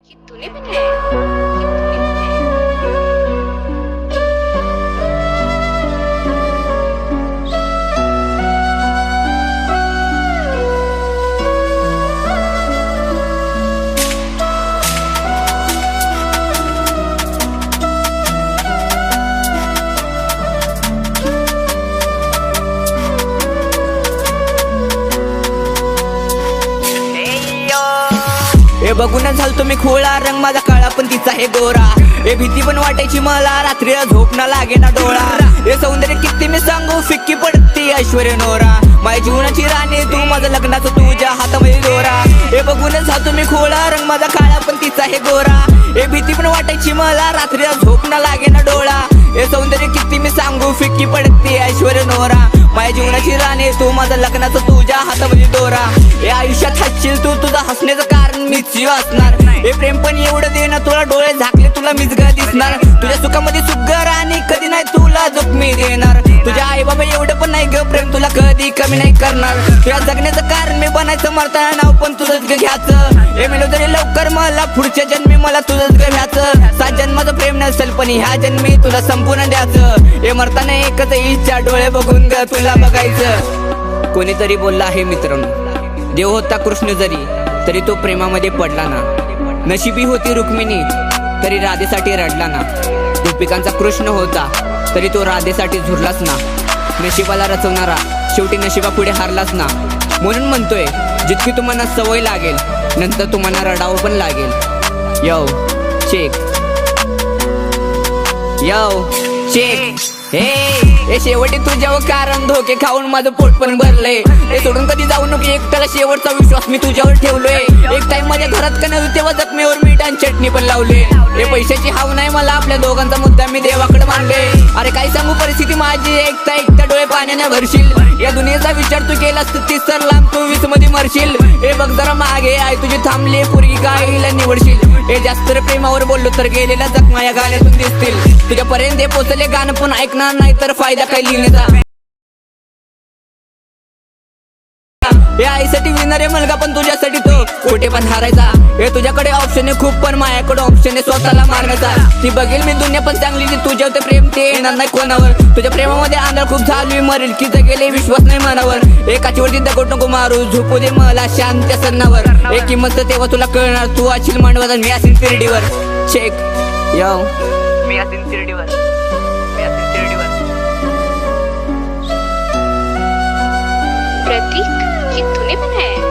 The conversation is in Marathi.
ये तूने बनाया है? ये तूने बनाया हे बघून झालतो मी खोळा, रंग माझा काळा पण तिचा हे गोरा. हे भीती पण वाटायची मला, रात्रीला झोप ना लागे ना डोळा. हे सौंदर्य किती मी सांगू, फिक्की पडती ऐश्वर्य नोरा. माझ्या जीवनाची राणी तू, माझं लग्नाचं तुझ्या हातामध्ये दोरा. हे बघून झालतो मी खोळा, रंग माझा काळा पण तिचा हे गोरा. हे भीती पण वाटायची मला, रात्रीला झोप ना लागे ना डोळा. हे सौंदर्य किती मी सांगू, फिक्की पडती ऐश्वर्य नोरा. माझ्या जीवनाची राणी तू, माझं लग्नाचं तुझ्या हातामध्ये दोरा. हे आयुष्यात हसशील तू, तुझं हसण्याचं कारण मीच असणार. हे प्रेम पण एवढं दे ना, तुला डोळे झाकले तुला मीच ग दिसणार. तुझ्या सुखामध्ये सुख राणी, कधी नाही तुला जखमी देणार. तुझ्या आई बाबा एवढं पण नाही ग प्रेम, तुला कधी कमी नाही करणार. तुझ्या जगण्याचं कारण मी बनायचं, मरताना नाव पण तुझंच ग घ्यायचं. हे मिळो तरी लवकर मला, पुढच्या जन्मी मला तुझंच ग घ्यायचं. 7 जन्माचं प्रेम नसेल पण ह्या जन्मी तुला संपूर्ण द्यायचं. हे मरताना एकच इच्छा, डोळे बघून ग तुला बघायचं. कोणीतरी बोलला आहे मित्रांनो, देव होता कृष्ण जरी तरी तो प्रेमामध्ये पडला ना. नशिबी होती रुक्मिणी तरी राधेसाठी रडला ना. गोपिकांचा कृष्ण होता तरी तो राधेसाठी झुरलाच ना. नशिबाला रचवणारा शेवटी नशिबा पुढे हारलाच ना. म्हणून म्हणतोय, जितकी तुम्हाला सवय लागेल नंतर तुम्हाला रडावं पण लागेल. यो चेक, यो चेक. हे शेवटी तुझ्यावर कारण धोके खाऊन माझं पोट पण भरलंय. हे सोडून कधी जाऊ नको एकट्याला, शेवटचा विश्वास मी तुझ्यावर ठेवलोय. एक टाइम माझ्या घरात का नव्हती तेव्हा जखमीवर मीठ आणि चटणी पण लावले. हे पैशाची हाव नाही मला, आपल्या दोघांचा मुद्दा मी देवाकडे मांडले. अरे काय सांगू परिस्थिती माझी, एकटा डोळे पाण्याने भरशील. या दुनियेचा विचार तू केलास तर 30 तर लांब तू 20 मध्ये मरशील. हे बघ जरा मागे आहे तुझी थांबले, पुरगी गाईला निवडशील. हे जास्त प्रेमावर बोललो तर गेलेल्या जखमा या गाण्यातून दिसतील. तुझ्यापर्यंत हे पोचले गाणं पण ऐकणार नाही तर फायदा काय लिहिण्याचा. हे आईसाठी विणारे मुलगा पण तुझ्यासाठी तो कुठे पण हारायचा. हे तुझ्याकडे ऑप्शन आहे खूप पण माझ्याकडे ऑप्शन आहे स्वतःला मारण्याचा. ती बघेल मी दुनिया पण चांगली, तुझ्या ते प्रेम ते येणार नाही कोणावर. तुझ्या प्रेमामध्ये आंधळ खूप झाली, मरेल की जगेले विश्वास नाही मनावर. एकाची वरती दगड नको मारू, झोपू दे मला शांत सन्नावर. एक किंमत तेव्हा तुला कळणार, तू असेल मांडवाचा मी असेल तिरडीवर. चेक यो, मी असेल तिरडीवर, मी असेल तिरडीवर. प्रतीक, ये तूने बनाया है?